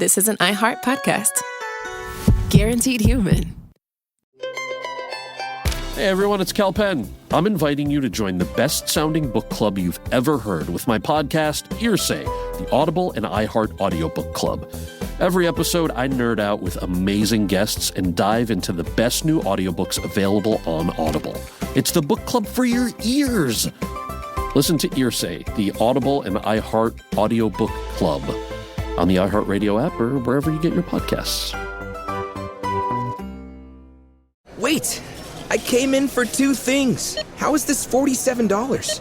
this is an iHeart podcast. Guaranteed human. Hey everyone, it's Cal Penn. I'm inviting you to join the best-sounding book club you've ever heard with my podcast, Earsay, the Audible and iHeart audiobook club. Every episode, I nerd out with amazing guests and dive into the best new audiobooks available on Audible. It's the book club for your ears. Listen to Earsay, the Audible and iHeart audiobook club on the iHeartRadio app or wherever you get your podcasts. Wait! I came in for two things. How is this $47?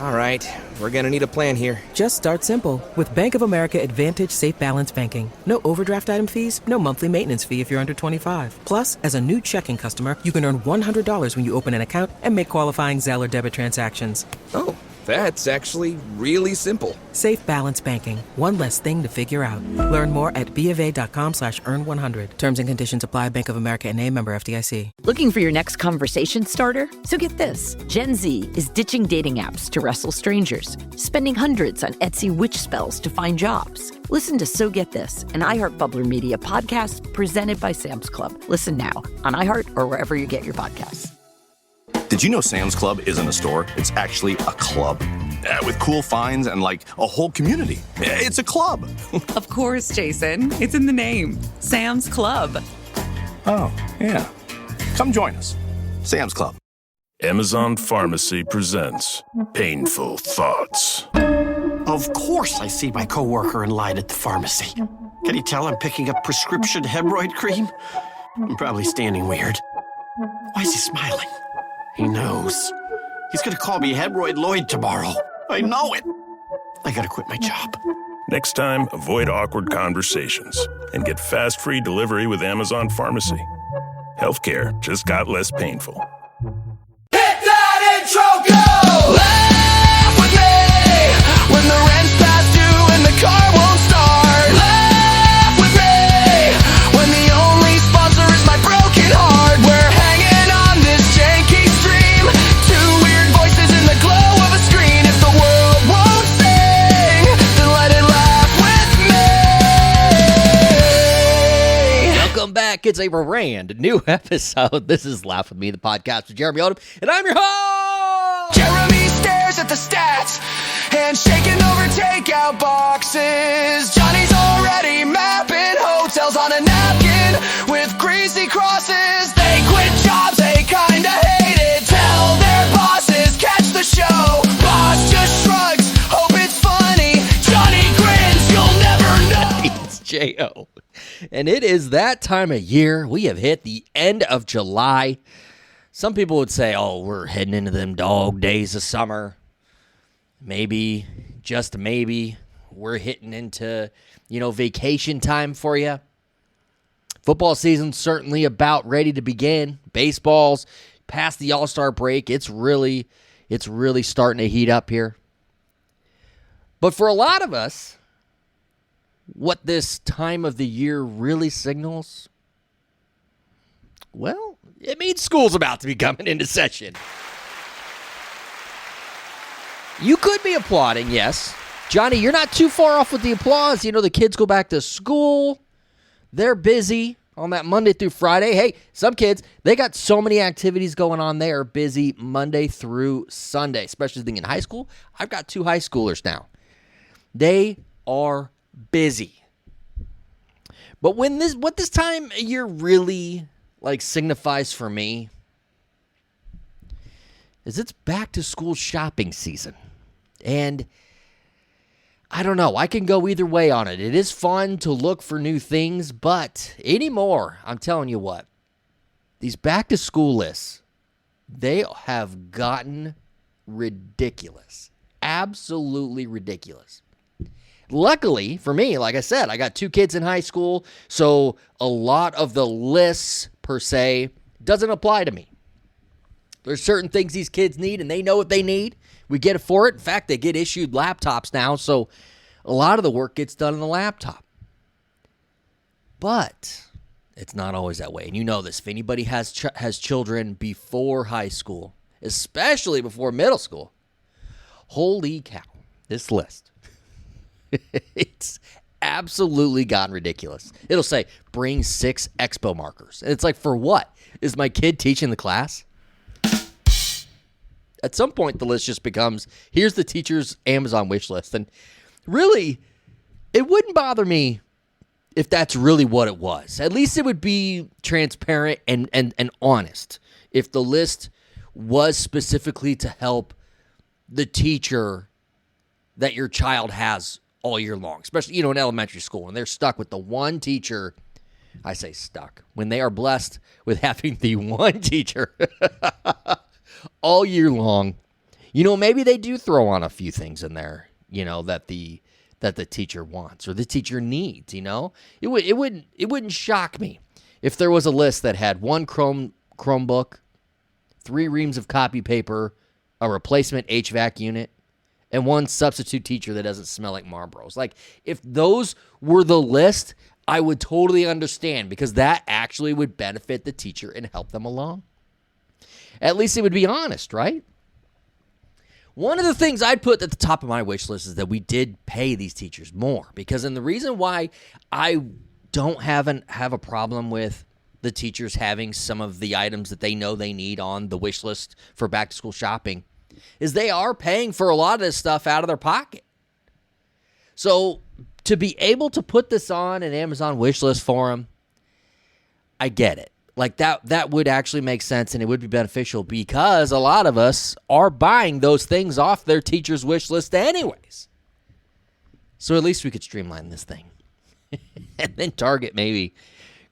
All right, we're gonna need a plan here. Just start simple. With Bank of America Advantage Safe Balance Banking. No overdraft item fees, no monthly maintenance fee if you're under 25. Plus, as a new checking customer, you can earn $100 when you open an account and make qualifying Zelle or debit transactions. Oh, that's actually really simple. Safe Balance Banking. One less thing to figure out. Learn more at BofA.com/earn100. Terms and conditions apply. Bank of America N.A. member FDIC. Looking for your next conversation starter? So get this. Gen Z is ditching dating apps to wrestle strangers, spending hundreds on Etsy witch spells to find jobs. Listen to So Get This, an iHeart Bubbler Media podcast presented by Sam's Club. Listen now on iHeart or wherever you get your podcasts. Did you know Sam's Club isn't a store? It's actually a club. With cool finds and like a whole community. It's a club. Of course, Jason. It's in the name. Sam's Club. Oh, yeah. Come join us. Sam's Club. Amazon Pharmacy presents Painful Thoughts. Of course I see my coworker in line at the pharmacy. Can you tell I'm picking up prescription hemorrhoid cream? I'm probably standing weird. Why is he smiling? He knows. He's gonna call me Hemorrhoid Lloyd tomorrow. I know it. I gotta quit my job. Next time, avoid awkward conversations and get fast free delivery with Amazon Pharmacy. Healthcare just got less painful. Hit that intro, go! Laugh with me when the rent's past due and the car won't start. Laugh with me when the only sponsor is my broken heart. We're hanging on this janky stream. Two weird voices in the glow of a screen. If the world won't sing, then let it laugh with me. Welcome back. It's a brand new episode. This is Laugh With Me, the podcast with Jeremy Odem, and I'm your host! Jeremy stares at the stats and shaking over takeout boxes. Johnny's already mapping hotels on a napkin with greasy crosses. They quit jobs, they kinda hate it. Tell their bosses, catch the show. Boss just shrugs, hope it's funny. Johnny grins, you'll never know. It's J.O. And it is that time of year. We have hit the end of July. Some people would say, oh, we're heading into them dog days of summer. Maybe, just maybe, we're hitting into, vacation time for you. Football season's certainly about ready to begin. Baseball's past the All-Star break. It's really starting to heat up here. But for a lot of us, what this time of the year really signals, well, it means school's about to be coming into session. You could be applauding, yes. Johnny, you're not too far off with the applause. The kids go back to school. They're busy on that Monday through Friday. Hey, some kids, they got so many activities going on. They are busy Monday through Sunday, especially thinking high school. I've got 2 high schoolers now. They are busy. But what this time of year really signifies for me is it's back to school shopping season. And I don't know, I can go either way on it. It is fun to look for new things, but anymore, I'm telling you what, these back to school lists, they have gotten ridiculous. Absolutely ridiculous. Luckily for me, like I said, I got 2 kids in high school, so a lot of the lists per se doesn't apply to me. There's certain things these kids need, and they know what they need. We get it for it. In fact, they get issued laptops now, so a lot of the work gets done on the laptop. But it's not always that way, and you know this. If anybody has children before high school, especially before middle school, holy cow, this list. It's absolutely gotten ridiculous. It'll say, bring 6 expo markers. And it's like, for what? Is my kid teaching the class? At some point, the list just becomes, here's the teacher's Amazon wish list. And really, it wouldn't bother me if that's really what it was. At least it would be transparent and honest if the list was specifically to help the teacher that your child has all year long, especially, in elementary school, and they're stuck with the one teacher. I say stuck when they are blessed with having the one teacher all year long. Maybe they do throw on a few things in there, that the teacher wants or the teacher needs. It wouldn't shock me if there was a list that had one Chromebook, 3 reams of copy paper, a replacement HVAC unit, and one substitute teacher that doesn't smell like Marlboros. Like, if those were the list, I would totally understand, because that actually would benefit the teacher and help them along. At least it would be honest, right? One of the things I'd put at the top of my wish list is that we did pay these teachers more, because, and the reason why I don't have a problem with the teachers having some of the items that they know they need on the wish list for back to school shopping is they are paying for a lot of this stuff out of their pocket. So to be able to put this on an Amazon wish list for them, I get it. Like, that would actually make sense, and it would be beneficial, because a lot of us are buying those things off their teacher's wish list anyways. So at least we could streamline this thing. And then Target maybe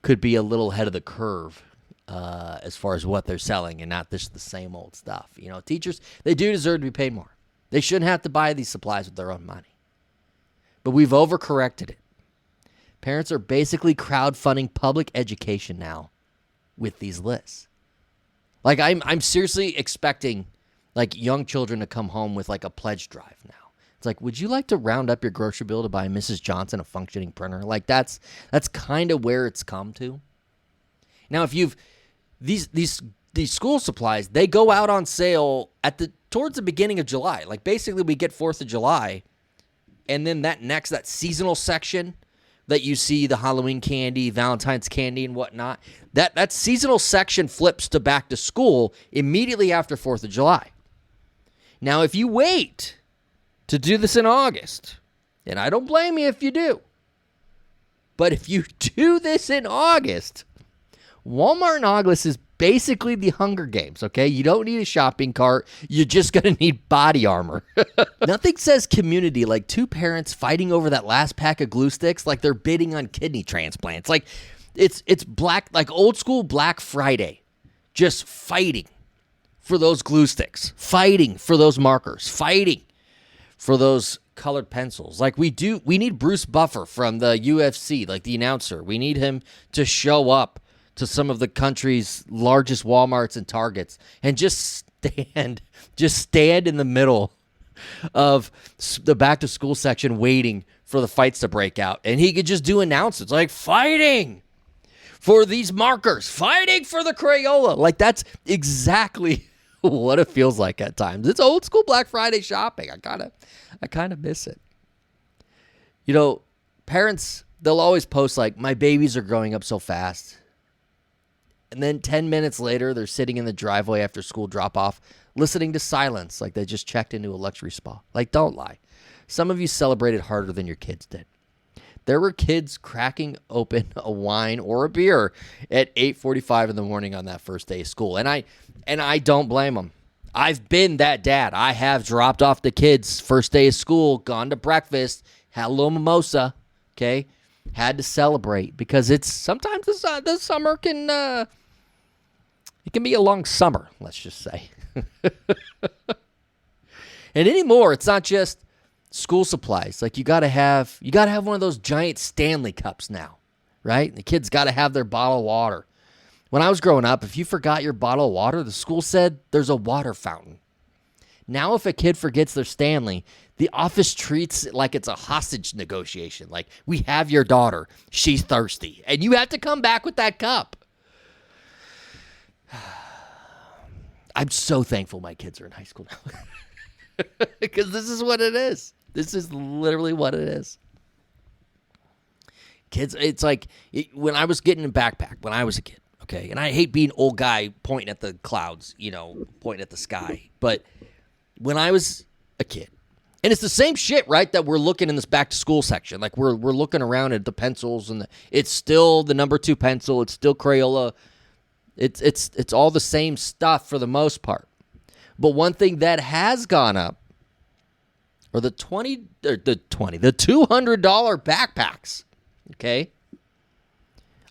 could be a little ahead of the curve as far as what they're selling, and not just the same old stuff. Teachers, they do deserve to be paid more. They shouldn't have to buy these supplies with their own money. But we've overcorrected it. Parents are basically crowdfunding public education now with these lists. Like, I'm seriously expecting, like, young children to come home with, like, a pledge drive now. It's like, would you like to round up your grocery bill to buy Mrs. Johnson a functioning printer? Like, that's kind of where it's come to. Now, if you've these school supplies, they go out on sale towards the beginning of July. Like, basically, we get 4th of July, and then that seasonal section that you see, the Halloween candy, Valentine's candy, and whatnot, that seasonal section flips to back to school immediately after 4th of July. Now, if you wait to do this in August, and I don't blame you if you do, but if you do this in August, Walmart in August is basically the Hunger Games, okay? You don't need a shopping cart. You're just going to need body armor. Nothing says community like 2 parents fighting over that last pack of glue sticks like they're bidding on kidney transplants. Like, it's black, like old school Black Friday, just fighting for those glue sticks, fighting for those markers, fighting for those colored pencils. Like, we need Bruce Buffer from the UFC, like the announcer. We need him to show up to some of the country's largest Walmarts and Targets and just stand in the middle of the back to school section waiting for the fights to break out. And he could just do announcements like, fighting for these markers, fighting for the Crayola. Like, that's exactly what it feels like at times. It's old school Black Friday shopping. I kind of miss it. Parents, they'll always post like, my babies are growing up so fast. And then 10 minutes later, they're sitting in the driveway after school drop-off, listening to silence like they just checked into a luxury spa. Like, don't lie. Some of you celebrated harder than your kids did. There were kids cracking open a wine or a beer at 8:45 in the morning on that first day of school. And I don't blame them. I've been that dad. I have dropped off the kids first day of school, gone to breakfast, had a little mimosa, okay? Had to celebrate, because it's sometimes the summer can it can be a long summer, let's just say. And anymore, it's not just school supplies. Like, you gotta have one of those giant Stanley cups now, right? The kids gotta have their bottle of water. When I was growing up, if you forgot your bottle of water, the school said there's a water fountain. Now, if a kid forgets their Stanley, the office treats it like it's a hostage negotiation. Like, we have your daughter. She's thirsty. And you have to come back with that cup. I'm so thankful my kids are in high school now. Because this is what it is. This is literally what it is. kids. It's like when I was getting a backpack when I was a kid, okay? And I hate being old guy pointing at the clouds, pointing at the sky. But when I was a kid, and it's the same shit, right, that we're looking in this back-to-school section. Like, we're looking around at the pencils, and it's still the number 2 pencil. It's still Crayola. It's all the same stuff for the most part. But one thing that has gone up are the $200 backpacks, okay?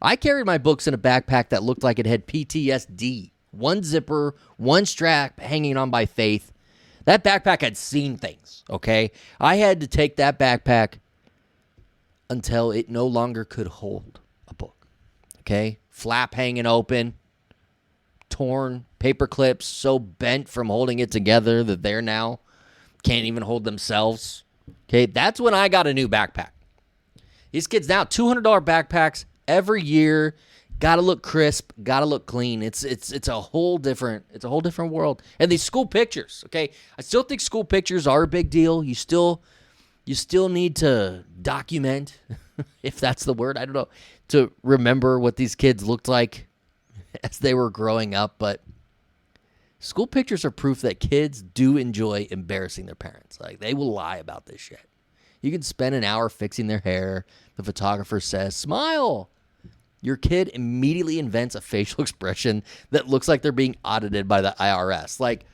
I carried my books in a backpack that looked like it had PTSD. One zipper, one strap hanging on by faith. That backpack had seen things, okay? I had to take that backpack until it no longer could hold a book, okay? Flap hanging open, torn, paper clips so bent from holding it together that they're now can't even hold themselves. Okay, that's when I got a new backpack. These kids now, $200 backpacks every year. Got to look crisp, got to look clean. It's a whole different world. And these school pictures, okay? I still think school pictures are a big deal. You still need to document, if that's the word, I don't know, to remember what these kids looked like as they were growing up. But school pictures are proof that kids do enjoy embarrassing their parents. Like, they will lie about this shit. You can spend an hour fixing their hair. The photographer says, "Smile." Your kid immediately invents a facial expression that looks like they're being audited by the IRS. Like,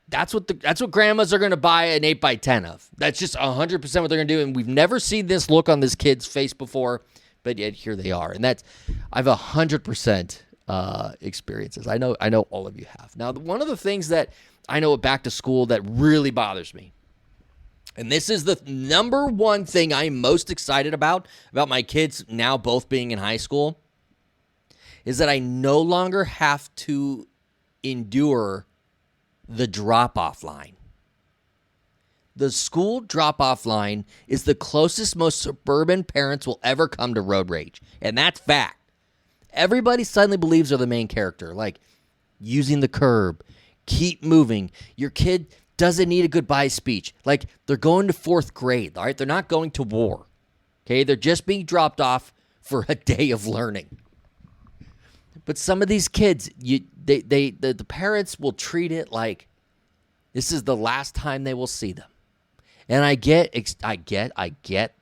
that's what grandmas are going to buy an 8x10 of. That's just 100% what they're going to do. And we've never seen this look on this kid's face before, but yet here they are. And I've 100% experiences. I know all of you have. Now, one of the things that I know at back to school that really bothers me, and this is the number one thing I'm most excited about my kids now both being in high school, is that I no longer have to endure the drop-off line. The school drop-off line is the closest most suburban parents will ever come to road rage, and that's fact. Everybody suddenly believes they're the main character, like using the curb, keep moving. Your kid doesn't need a goodbye speech. Like, they're going to 4th grade, all right? They're not going to war, okay? They're just being dropped off for a day of learning. But some of these kids, the parents will treat it like this is the last time they will see them. And I get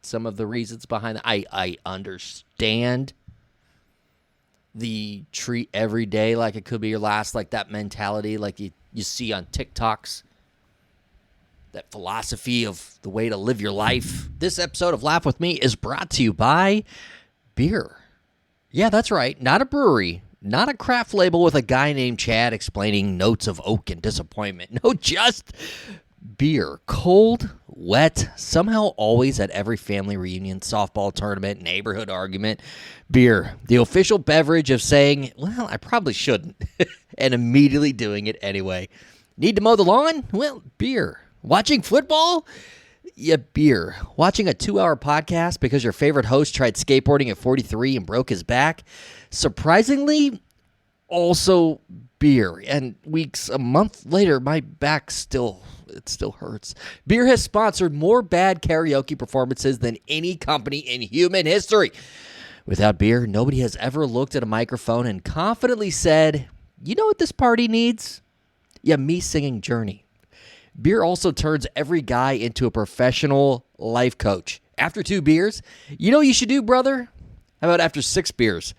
some of the reasons behind that. I understand the treat every day like it could be your last, like that mentality like you see on TikToks. That philosophy of the way to live your life. This episode of Laugh With Me is brought to you by beer. Yeah, that's right. Not a brewery. Not a craft label with a guy named Chad explaining notes of oak and disappointment. No, just beer. Cold, wet, somehow always at every family reunion, softball tournament, neighborhood argument. Beer. The official beverage of saying, well, I probably shouldn't, and immediately doing it anyway. Need to mow the lawn? Well, beer. Watching football? Yeah, beer. Watching a 2-hour podcast because your favorite host tried skateboarding at 43 and broke his back? Surprisingly, also beer. And a month later, my back still hurts. Beer has sponsored more bad karaoke performances than any company in human history. Without beer, nobody has ever looked at a microphone and confidently said, you know what this party needs? Yeah, me singing Journey. Beer also turns every guy into a professional life coach. After 2 beers, you know what you should do, brother? How about after 6 beers?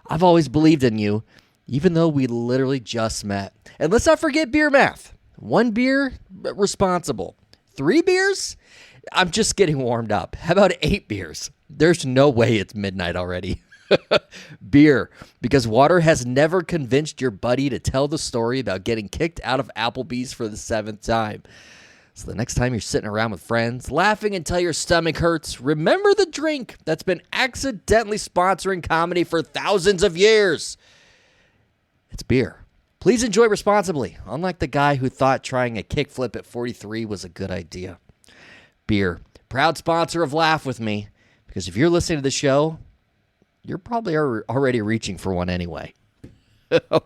I've always believed in you, even though we literally just met. And let's not forget beer math. 1 beer, responsible. 3 beers? I'm just getting warmed up. How about 8 beers? There's no way it's midnight already. Beer, because water has never convinced your buddy to tell the story about getting kicked out of Applebee's for the 7th time. So the next time you're sitting around with friends, laughing until your stomach hurts, remember the drink that's been accidentally sponsoring comedy for thousands of years. It's beer. Please enjoy responsibly, unlike the guy who thought trying a kickflip at 43 was a good idea. Beer, proud sponsor of Laugh With Me, because if you're listening to the show, you're probably already reaching for one anyway.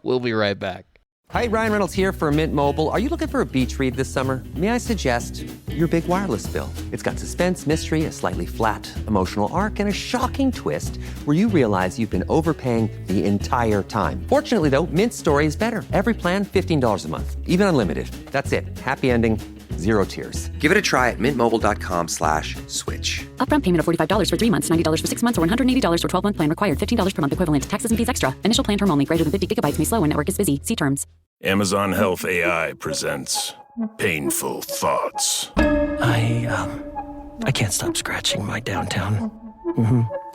We'll be right back. Hi, Ryan Reynolds here for Mint Mobile. Are you looking for a beach read this summer? May I suggest your big wireless bill? It's got suspense, mystery, a slightly flat, emotional arc, and a shocking twist where you realize you've been overpaying the entire time. Fortunately, though, Mint's story is better. Every plan, $15 a month. Even unlimited. That's it. Happy ending. Zero tears. Give it a try at mintmobile.com/switch. Upfront payment of $45 for 3 months, $90 for 6 months, or $180 for 12-month plan required. $15 per month equivalent. Taxes and fees extra. Initial plan term only. Greater than 50 gigabytes may slow when network is busy. See terms. Amazon Health AI presents Painful Thoughts. I can't stop scratching my downtown.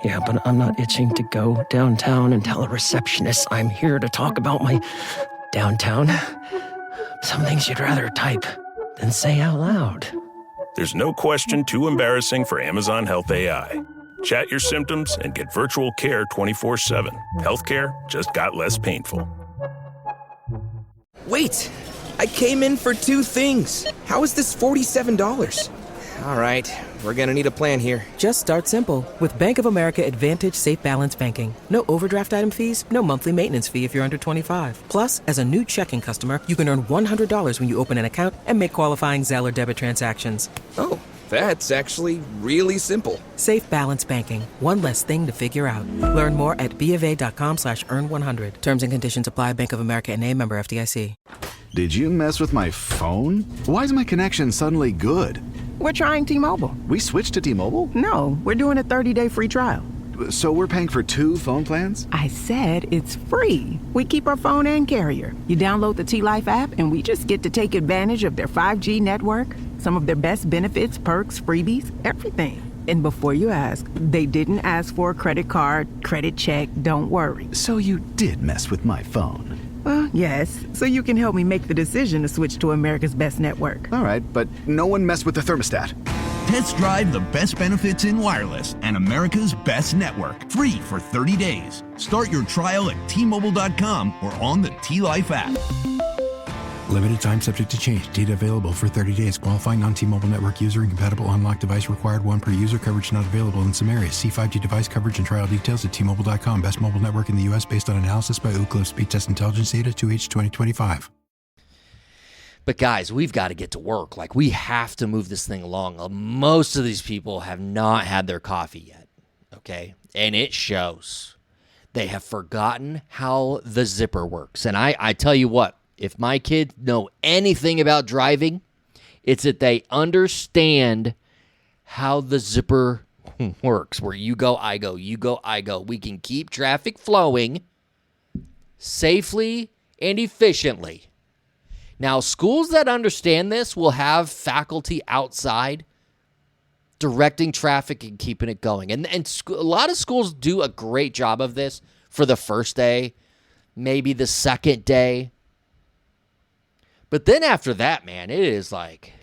Yeah, but I'm not itching to go downtown and tell a receptionist I'm here to talk about my downtown. Some things you'd rather type than say out loud. There's no question too embarrassing for Amazon Health AI. Chat your symptoms and get virtual care 24/7. Healthcare just got less painful. Wait! I came in for 2 things. How is this $47? All right, we're gonna need a plan here. Just start simple. With Bank of America Advantage Safe Balance Banking. No overdraft item fees, no monthly maintenance fee if you're under 25. Plus, as a new checking customer, you can earn $100 when you open an account and make qualifying Zelle or debit transactions. Oh, that's actually really simple. Safe Balance Banking. One less thing to figure out. Learn more at BofA.com/earn100. Terms and conditions apply. Bank of America N.A. member FDIC. Did you mess with my phone? Why is my connection suddenly good? We're trying T-Mobile. We switched to T-Mobile? No, we're doing a 30-day free trial. So we're paying for 2 phone plans? I said it's free. We keep our phone and carrier. You download the T-Life app and we just get to take advantage of their 5G network, some of their best benefits, perks, freebies, everything. And before you ask, they didn't ask for a credit card, credit check, don't worry. So you did mess with my phone? Well, yes. So you can help me make the decision to switch to America's best network. All right, but no one messed with the thermostat. Test drive the best benefits in wireless and America's best network. Free for 30 days. Start your trial at T-Mobile.com or on the T-Life app. Limited time subject to change. Data available for 30 days. Qualifying non-T-Mobile network user and compatible unlocked device required. 1 per user. Coverage not available in some areas. See 5G device coverage and trial details at T-Mobile.com. Best mobile network in the U.S. based on analysis by Ookla Speed Test Intelligence Data 2H 2025. But guys, we've got to get to work. Like, we have to move this thing along. Most of these people have not had their coffee yet, okay? And it shows. They have forgotten how the zipper works. And I tell you what, if my kids know anything about driving, it's that they understand how the zipper works, where you go, I go, you go, I go. We can keep traffic flowing safely and efficiently. Now, schools that understand this will have faculty outside directing traffic and keeping it going. And a lot of schools do a great job of this for the first day, maybe the second day. But then after that, man, it is like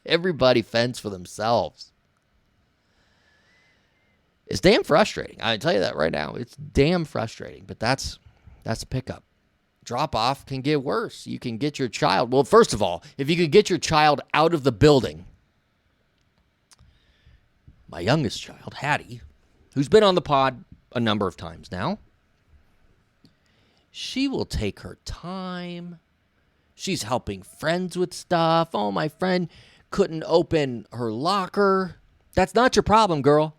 everybody fends for themselves. It's damn frustrating. I tell you that right now. It's damn frustrating, but that's a pickup. Drop-off can get worse. You can get your child. Well, first of all, if you could get your child out of the building, my youngest child, Hattie, who's been on the pod a number of times now, she will take her time. She's helping friends with stuff. Oh, my friend couldn't open her locker. That's not your problem, girl.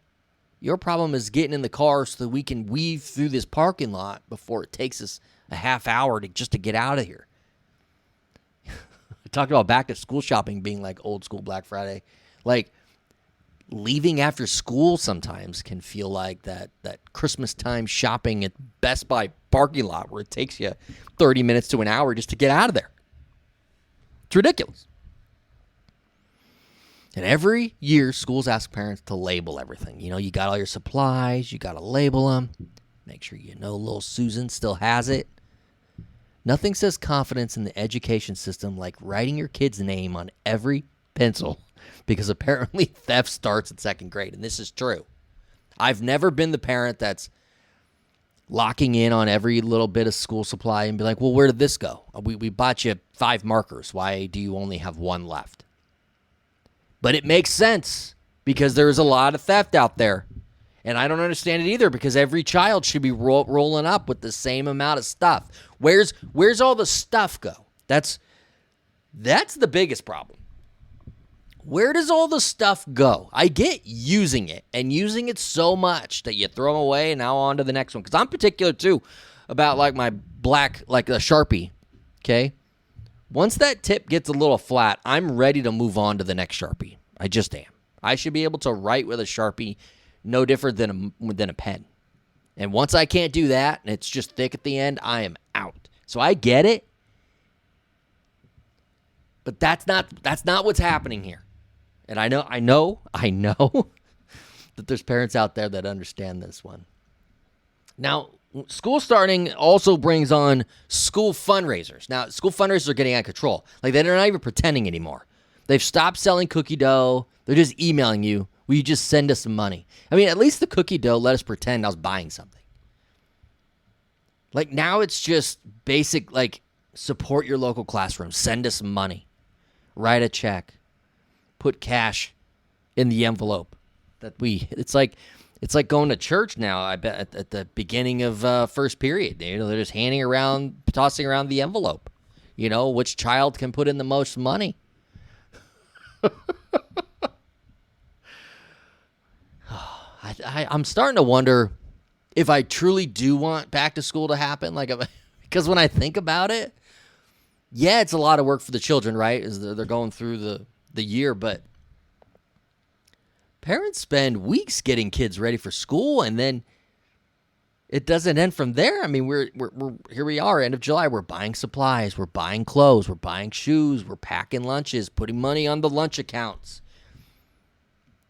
Your problem is getting in the car so that we can weave through this parking lot before it takes us a half hour just to get out of here. I talked about back to school shopping being like old school Black Friday. Like, leaving after school sometimes can feel like that Christmas time shopping at Best Buy parking lot where it takes you 30 minutes to an hour just to get out of there. It's ridiculous. And every year, schools ask parents to label everything. You know, you got all your supplies, you got to label them. Make sure you know little Susan still has it. Nothing says confidence in the education system like writing your kid's name on every pencil, because apparently theft starts in second grade, and this is true. I've never been the parent that's locking in on every little bit of school supply and be like, well, where did this go? We bought you 5 markers. Why do you only have 1 left? But it makes sense because there's a lot of theft out there. And I don't understand it either because every child should be rolling up with the same amount of stuff. Where's all the stuff go? That's the biggest problem. Where does all the stuff go? I get using it and using it so much that you throw them away and now on to the next one. Because I'm particular too about like my black, like a Sharpie, okay? Once that tip gets a little flat, I'm ready to move on to the next Sharpie. I just am. I should be able to write with a Sharpie no different than a pen. And once I can't do that and it's just thick at the end, I am out. So I get it. But that's not what's happening here. And I know that there's parents out there that understand this one. Now, school starting also brings on school fundraisers. Now, school fundraisers are getting out of control. Like, they're not even pretending anymore. They've stopped selling cookie dough. They're just emailing you. Will you just send us some money? I mean, at least the cookie dough let us pretend I was buying something. Like, now it's just basic, like, support your local classroom. Send us money. Write a check. Put cash in the envelope. It's like going to church now, I bet, at the beginning of first period. You know, they're just tossing around the envelope. You know, which child can put in the most money? I'm starting to wonder if I truly do want back to school to happen. Because when I think about it, yeah, it's a lot of work for the children, right? As they're going through the year, but parents spend weeks getting kids ready for school, and then it doesn't end from there. I mean, we're here we are, end of July. We're buying supplies, we're buying clothes, we're buying shoes, we're packing lunches, putting money on the lunch accounts.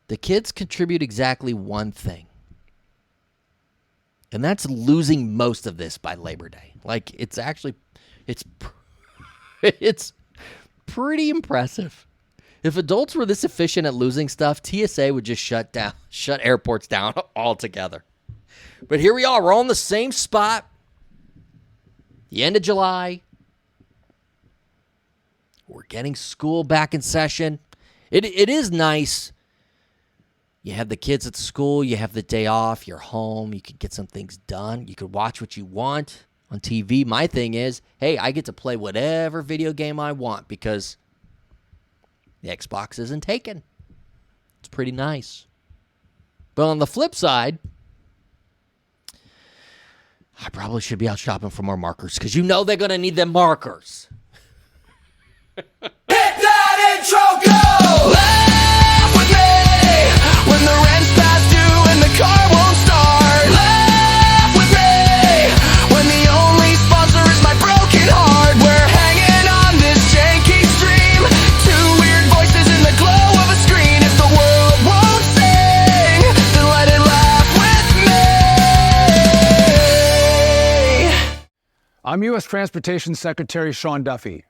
The kids contribute exactly one thing, and that's losing most of this by Labor Day. Like, it's pretty impressive. If adults were this efficient at losing stuff, TSA would just shut airports down altogether. But here we are. We're all in the same spot. The end of July. We're getting school back in session. It is nice. You have the kids at school. You have the day off. You're home. You can get some things done. You can watch what you want on TV. My thing is, hey, I get to play whatever video game I want because the Xbox isn't taken. It's pretty nice. But on the flip side, I probably should be out shopping for more markers because you know they're going to need them markers. Hit that intro, go! Laugh with me when the rent's past due and the car won't start. Laugh with me when the only sponsor is my broken heart. We're hanging on this janky stream. Two weird voices in the glow of a screen. If the world won't sing, then let it laugh with me. I'm U.S. Transportation Secretary Sean Duffy.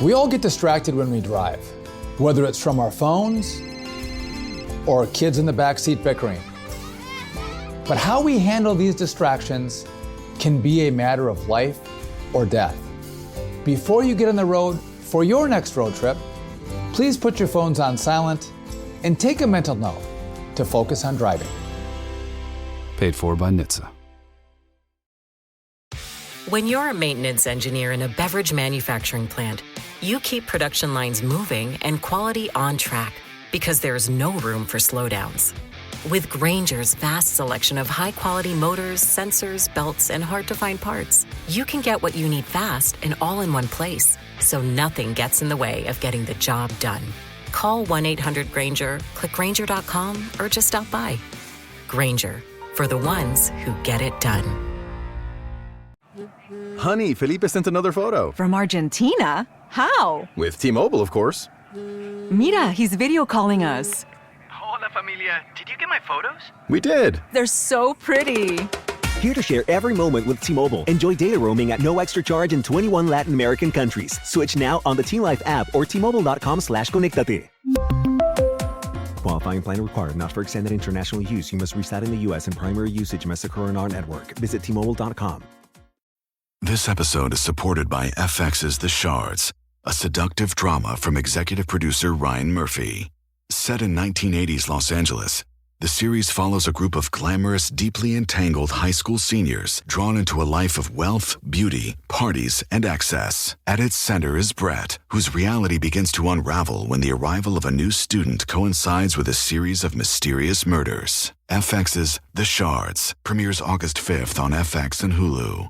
We all get distracted when we drive, whether it's from our phones or kids in the backseat bickering. But how we handle these distractions can be a matter of life or death. Before you get on the road for your next road trip, please put your phones on silent and take a mental note to focus on driving. Paid for by NHTSA. When you're a maintenance engineer in a beverage manufacturing plant, you keep production lines moving and quality on track because there's no room for slowdowns. With Grainger's vast selection of high-quality motors, sensors, belts, and hard-to-find parts, you can get what you need fast and all in one place, so nothing gets in the way of getting the job done. Call 1-800-GRAINGER, click Grainger.com, or just stop by. Grainger, for the ones who get it done. Honey, Felipe sent another photo. From Argentina? How? With T-Mobile, of course. Mira, he's video calling us. Hola, familia. Did you get my photos? We did. They're so pretty. Here to share every moment with T-Mobile. Enjoy data roaming at no extra charge in 21 Latin American countries. Switch now on the T-Life app or T-Mobile.com/conectate. Qualifying plan required. Not for extended international use. You must reside in the U.S. and primary usage must occur in our network. Visit T-Mobile.com. This episode is supported by FX's The Shards, a seductive drama from executive producer Ryan Murphy. Set in 1980s Los Angeles, The series follows a group of glamorous, deeply entangled high school seniors drawn into a life of wealth, beauty, parties, and excess. At its center is Brett, whose reality begins to unravel when the arrival of a new student coincides with a series of mysterious murders. FX's The Shards premieres August 5th on FX and Hulu.